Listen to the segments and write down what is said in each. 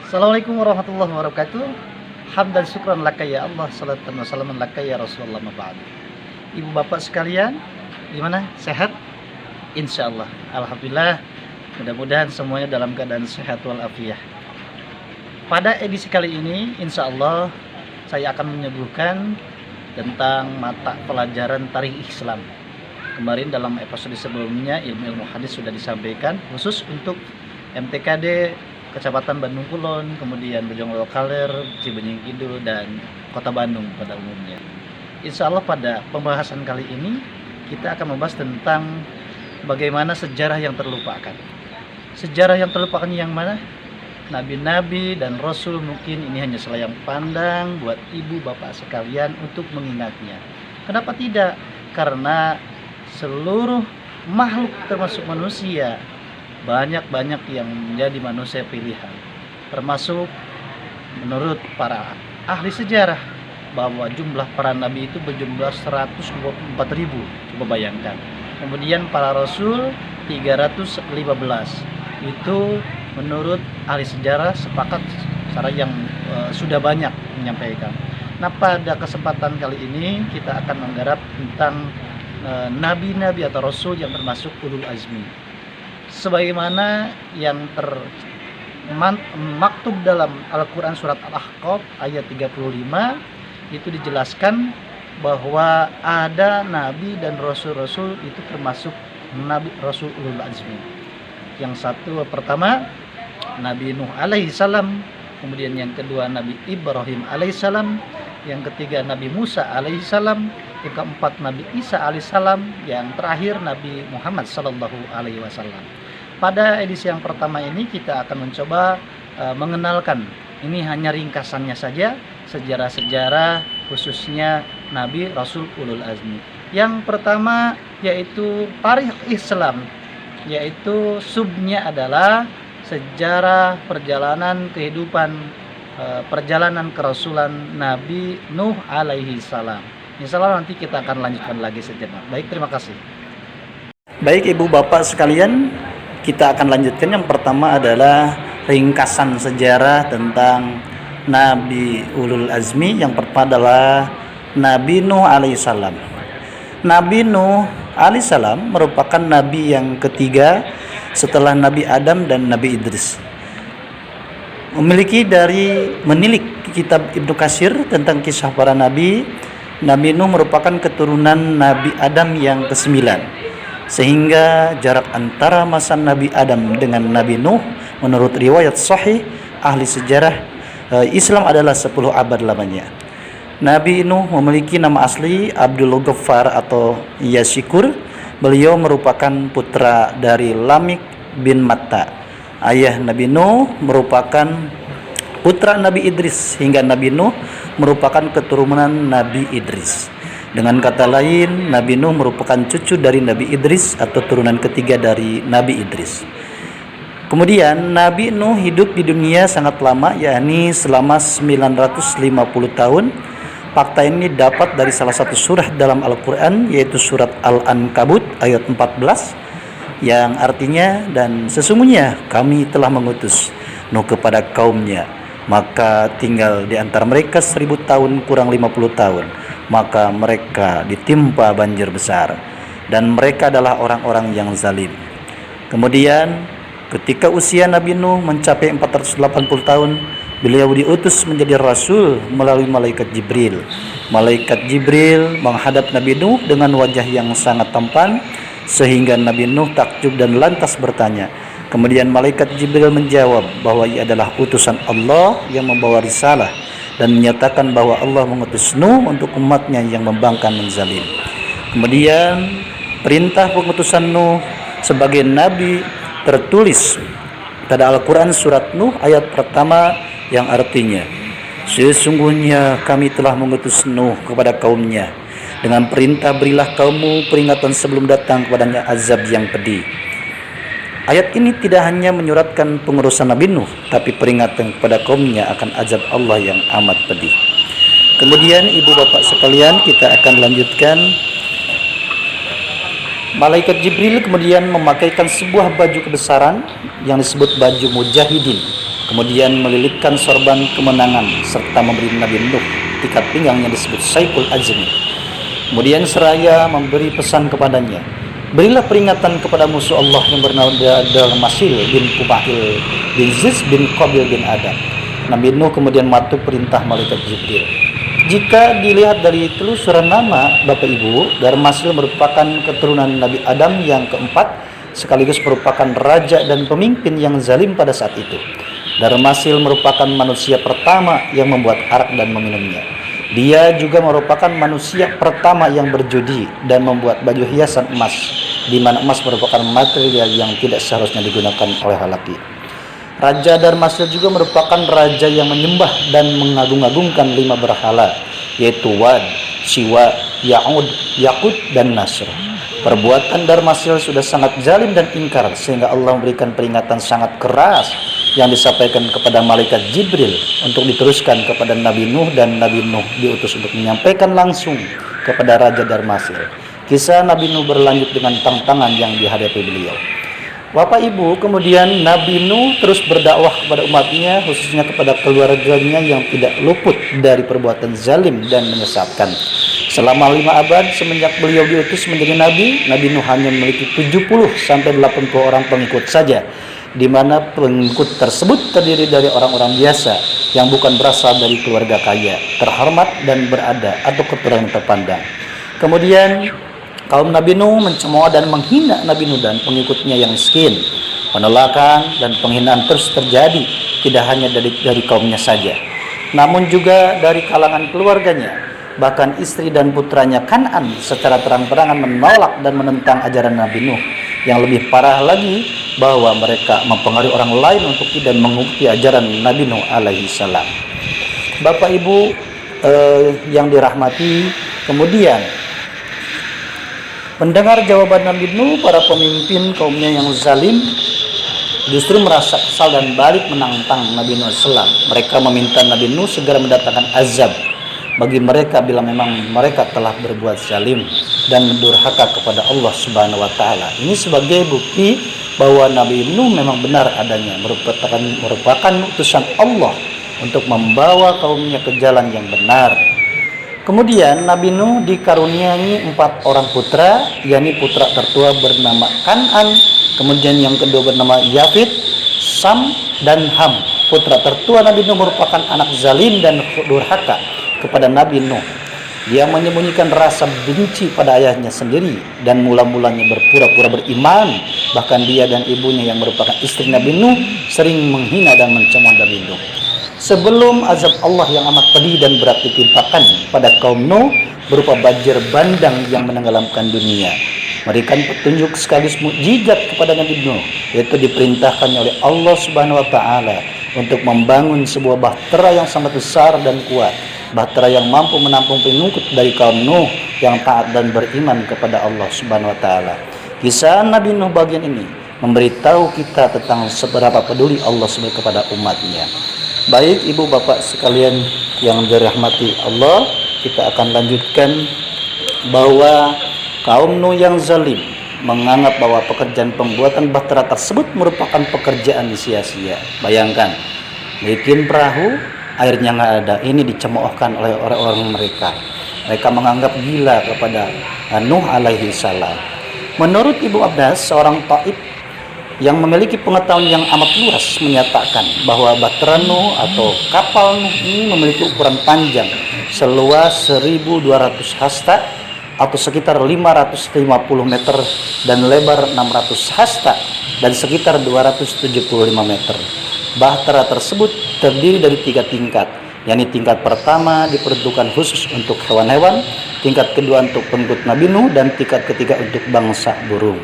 Assalamualaikum warahmatullahi wabarakatuh. Hamdan syukran laka ya Allah, salatan wa salaman laka ya Rasulullah, ma ba'd. Ibu bapak sekalian, gimana? Sehat? Insya Allah. Alhamdulillah. Mudah-mudahan semuanya dalam keadaan sehat walafiat. Pada edisi kali ini, insya Allah saya akan menyuguhkan tentang mata pelajaran tarikh Islam. Kemarin dalam episode sebelumnya ilmu-ilmu hadis sudah disampaikan khusus untuk MTKD Kecamatan Bandung Kulon, kemudian Bojong Lokaler, Cibenying Kidul, dan Kota Bandung pada umumnya. Insya Allah pada pembahasan kali ini kita akan membahas tentang bagaimana sejarah yang terlupakan. Sejarah yang terlupakan yang mana? Nabi-nabi dan Rasul mungkin ini hanya selayang pandang buat ibu bapak sekalian untuk mengingatnya. Kenapa tidak? Karena seluruh makhluk termasuk manusia banyak yang menjadi manusia pilihan, termasuk menurut para ahli sejarah bahwa jumlah para nabi itu berjumlah 124.000. Coba bayangkan. Kemudian para rasul 315. Itu menurut ahli sejarah sepakat secara yang sudah banyak menyampaikan. Nah, pada kesempatan kali ini kita akan menggarap tentang nabi-nabi atau rasul yang termasuk ulul azmi. Sebagaimana yang termaktub dalam Al-Quran surat Al-Ahqaf ayat 35, itu dijelaskan bahwa ada nabi dan rasul-rasul itu termasuk nabi rasul ulul azmi. Yang satu pertama Nabi Nuh alaihissalam, kemudian yang kedua Nabi Ibrahim alaihissalam, yang ketiga Nabi Musa alaihissalam, yang keempat Nabi Isa alaihissalam, yang terakhir Nabi Muhammad sallallahu alaihi wasallam. Pada edisi yang pertama ini kita akan mencoba mengenalkan, ini hanya ringkasannya saja, sejarah-sejarah khususnya Nabi Rasul Ulul Azmi. Yang pertama yaitu tarikh Islam, yaitu subnya adalah sejarah perjalanan kehidupan perjalanan kerasulan Nabi Nuh alaihi salam. Insyaallah nanti kita akan lanjutkan lagi sejenak. Baik, terima kasih. Baik ibu bapak sekalian, kita akan lanjutkan. Yang pertama adalah ringkasan sejarah tentang Nabi Ulul Azmi. Yang pertama adalah Nabi Nuh alaihissalam. Nabi Nuh alaihissalam merupakan nabi yang ketiga setelah Nabi Adam dan Nabi Idris. Menilik kitab Ibnu Katsir tentang kisah para nabi, Nabi Nuh merupakan keturunan Nabi Adam yang ke-9. Sehingga jarak antara masa Nabi Adam dengan Nabi Nuh menurut riwayat sahih ahli sejarah Islam adalah 10 abad lamanya. Nabi Nuh memiliki nama asli Abdul Ghaffar atau Yashikur. Beliau merupakan putra dari Lamik bin Matta. Ayah Nabi Nuh merupakan putra Nabi Idris, hingga Nabi Nuh merupakan keturunan Nabi Idris. Dengan kata lain, Nabi Nuh merupakan cucu dari Nabi Idris atau turunan ketiga dari Nabi Idris. Kemudian Nabi Nuh hidup di dunia sangat lama, yakni selama 950 tahun. Fakta ini dapat dari salah satu surah dalam Al-Quran, yaitu surat Al-Ankabut ayat 14, yang artinya, dan sesungguhnya kami telah mengutus Nuh kepada kaumnya, maka tinggal di antara mereka 1000 tahun kurang 50 tahun. Maka mereka ditimpa banjir besar, dan mereka adalah orang-orang yang zalim. Kemudian ketika usia Nabi Nuh mencapai 480 tahun, beliau diutus menjadi rasul melalui malaikat Jibril. Malaikat Jibril menghadap Nabi Nuh dengan wajah yang sangat tampan, sehingga Nabi Nuh takjub dan lantas bertanya. Kemudian malaikat Jibril menjawab bahwa ia adalah utusan Allah yang membawa risalah, dan menyatakan bahwa Allah mengutus Nuh untuk umatnya yang membangkang dan zalim. Kemudian perintah pengutusan Nuh sebagai nabi tertulis pada Al-Quran surat Nuh ayat pertama, yang artinya, sesungguhnya kami telah mengutus Nuh kepada kaumnya dengan perintah, berilah kaummu peringatan sebelum datang kepadanya azab yang pedih. Ayat ini tidak hanya menyuratkan pengurusan Nabi Nuh, tapi peringatan kepada kaumnya akan azab Allah yang amat pedih. Kemudian ibu bapak sekalian, kita akan lanjutkan. Malaikat Jibril kemudian memakaikan sebuah baju kebesaran yang disebut baju mujahidin. kemudian melilitkan sorban kemenangan serta memberi Nabi Nuh ikat pinggang yang disebut Saiful Azmi. Kemudian seraya memberi pesan kepadanya, berilah peringatan kepada musuh Allah yang bernama Darmasil bin Kubail bin Ziz bin Qabil bin Adam. Nabi Nuh kemudian mematuhi perintah malaikat Jibril. Jika dilihat dari telusuran nama, Bapak Ibu, Darmasil merupakan keturunan Nabi Adam yang keempat, sekaligus merupakan raja dan pemimpin yang zalim pada saat itu. Darmasil merupakan manusia pertama yang membuat arak dan meminumnya. Dia juga merupakan manusia pertama yang berjudi dan membuat baju hiasan emas, di mana emas merupakan material yang tidak seharusnya digunakan oleh lelaki. Raja Darmasil juga merupakan raja yang menyembah dan mengagung-agungkan 5 berhala, yaitu Wad, Siwa, Ya'ud, Yakut, dan Nasr. Perbuatan Darmasil sudah sangat zalim dan ingkar, sehingga Allah memberikan peringatan sangat keras yang disampaikan kepada malaikat Jibril untuk diteruskan kepada Nabi Nuh, dan Nabi Nuh diutus untuk menyampaikan langsung kepada Raja Darmasil. Kisah Nabi Nuh berlanjut dengan tantangan yang dihadapi beliau. Bapak Ibu, kemudian Nabi Nuh terus berdakwah kepada umatnya, khususnya kepada keluarganya yang tidak luput dari perbuatan zalim dan menyesatkan. Selama 5 abad semenjak beliau diutus menjadi Nabi, Nabi Nuh hanya memiliki 70-80 orang pengikut saja, di mana pengikut tersebut terdiri dari orang-orang biasa yang bukan berasal dari keluarga kaya, terhormat dan berada atau keturunan terpandang. Kemudian kaum Nabi Nuh mencemooh dan menghina Nabi Nuh dan pengikutnya yang miskin. Penolakan dan penghinaan terus terjadi, tidak hanya dari kaumnya saja, namun juga dari kalangan keluarganya. Bahkan istri dan putranya Kan'an secara terang-terangan menolak dan menentang ajaran Nabi Nuh. Yang lebih parah lagi, bahwa mereka mempengaruhi orang lain untuk tidak mengikuti ajaran Nabi Nuh alaihi salam. Bapak Ibu yang dirahmati, kemudian mendengar jawaban Nabi Nuh, para pemimpin kaumnya yang zalim justru merasa kesal dan balik menantang Nabi Nuh salam. Mereka meminta Nabi Nuh segera mendatangkan azab bagi mereka bila memang mereka telah berbuat zalim dan mendurhaka kepada Allah Subhanahu wa taala. Ini sebagai bukti bahwa Nabi Nuh memang benar adanya, merupakan utusan Allah untuk membawa kaumnya ke jalan yang benar. Kemudian Nabi Nuh dikaruniai 4 orang putra, yakni putra tertua bernama Kan'an, kemudian yang kedua bernama Yafid, Sam, dan Ham. Putra tertua Nabi Nuh merupakan anak zalim dan durhaka kepada Nabi Nuh. Dia menyembunyikan rasa benci pada ayahnya sendiri dan mula-mulanya berpura-pura beriman. Bahkan dia dan ibunya yang merupakan istri Nabi Nuh sering menghina dan mencemooh Nabi Nuh. Sebelum azab Allah yang amat pedih dan berat ditimpakan pada kaum Nuh berupa banjir bandang yang menenggelamkan dunia, memberikan petunjuk sekaligus mukjizat kepada Nabi Nuh, yaitu diperintahkannya oleh Allah Subhanahu wa taala untuk membangun sebuah bahtera yang sangat besar dan kuat, bahtera yang mampu menampung pengikut dari kaum Nuh yang taat dan beriman kepada Allah Subhanahu wa taala. Kisah Nabi Nuh bagian ini memberitahu kita tentang seberapa peduli Allah SWT kepada umatnya. Baik ibu bapak sekalian yang dirahmati Allah, kita akan lanjutkan bahwa kaum Nuh yang zalim menganggap bahwa pekerjaan pembuatan bahtera tersebut merupakan pekerjaan sia-sia. Bayangkan, bikin perahu, airnya nggak ada. Ini dicemoohkan oleh orang-orang mereka. Mereka menganggap gila kepada Nuh alaihi salam. Menurut Ibu Abbas, seorang taib yang memiliki pengetahuan yang amat luas menyatakan bahwa bahtera Nuh atau kapal Nuh ini memiliki ukuran panjang seluas 1.200 hasta atau sekitar 550 meter dan lebar 600 hasta dan sekitar 275 meter. Bahtera tersebut terdiri dari 3 tingkat, yakni tingkat pertama diperuntukkan khusus untuk hewan-hewan, tingkat kedua untuk pengikut Nabi Nuh, dan tingkat ketiga untuk bangsa burung.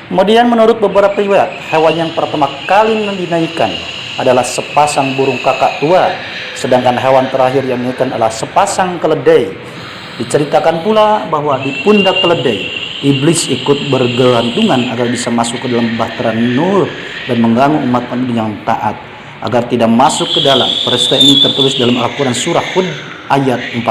Kemudian menurut beberapa riwayat, hewan yang pertama kali dinaikkan adalah sepasang burung kakak tua, sedangkan hewan terakhir yang dinaikkan adalah sepasang keledai. Diceritakan pula bahwa di pundak keledai, iblis ikut bergelantungan agar bisa masuk ke dalam bahtera Nuh dan mengganggu umat Nabi yang taat agar tidak masuk ke dalam. Peristiwa ini tertulis dalam Al-Quran surah Hud ayat 40.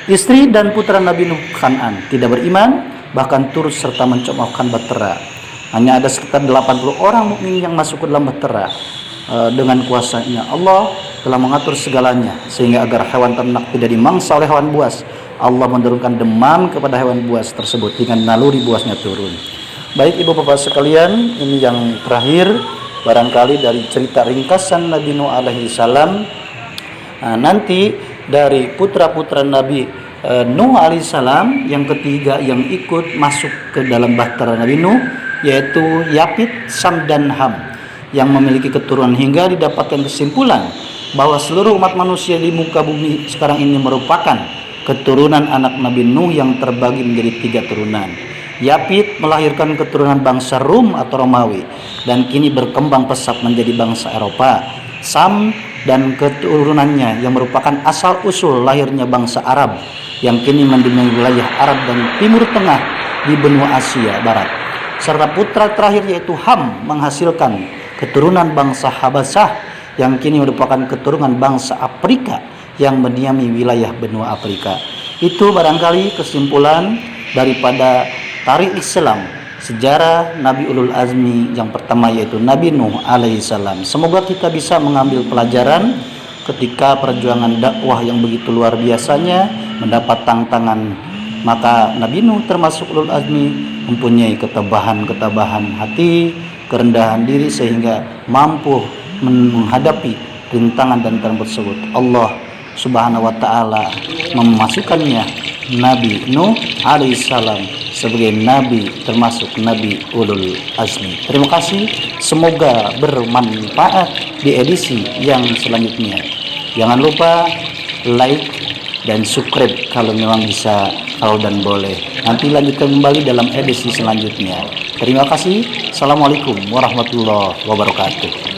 Istri dan putra Nabi Nuh Kan'an tidak beriman, bahkan turut serta mencemoohkan bahtera. Hanya ada sekitar 80 orang mukmin yang masuk ke dalam bahtera. dengan kuasanya Allah telah mengatur segalanya, sehingga agar hewan ternak tidak dimangsa oleh hewan buas, Allah menurunkan demam kepada hewan buas tersebut dengan naluri buasnya turun. Baik ibu bapak sekalian, ini yang terakhir barangkali dari cerita ringkasan Nabi Nuh alaihi salam. Nanti dari putra-putra Nabi Nuh alaihissalam yang ketiga yang ikut masuk ke dalam bahtera Nabi Nuh, yaitu Yapit, Sam dan Ham, yang memiliki keturunan, hingga didapatkan kesimpulan bahwa seluruh umat manusia di muka bumi sekarang ini merupakan keturunan anak Nabi Nuh yang terbagi menjadi 3 turunan. Yapit melahirkan keturunan bangsa Rum atau Romawi dan kini berkembang pesat menjadi bangsa Eropa. Sam dan keturunannya yang merupakan asal usul lahirnya bangsa Arab yang kini mendominasi wilayah Arab dan Timur Tengah di benua Asia Barat. Serta putra terakhir yaitu Ham menghasilkan keturunan bangsa Habasyah yang kini merupakan keturunan bangsa Afrika yang mendiami wilayah benua Afrika. Itu barangkali kesimpulan daripada tarikh Islam sejarah Nabi Ulul Azmi yang pertama, yaitu Nabi Nuh alaihissalam. Semoga kita bisa mengambil pelajaran ketika perjuangan dakwah yang begitu luar biasanya mendapat tantangan, maka Nabi Nuh termasuk Ulul Azmi mempunyai ketabahan hati, kerendahan diri, sehingga mampu menghadapi rintangan dan tantangan tersebut. Allah Subhanahu wa ta'ala memasukkannya Nabi Nuh alaihissalam sebagai nabi termasuk Nabi Ulul Azmi. Terima kasih, semoga bermanfaat di edisi yang selanjutnya. Jangan lupa like dan subscribe kalau memang bisa, kalau dan boleh. Nanti lanjutkan kembali dalam edisi selanjutnya. Terima kasih. Assalamualaikum warahmatullahi wabarakatuh.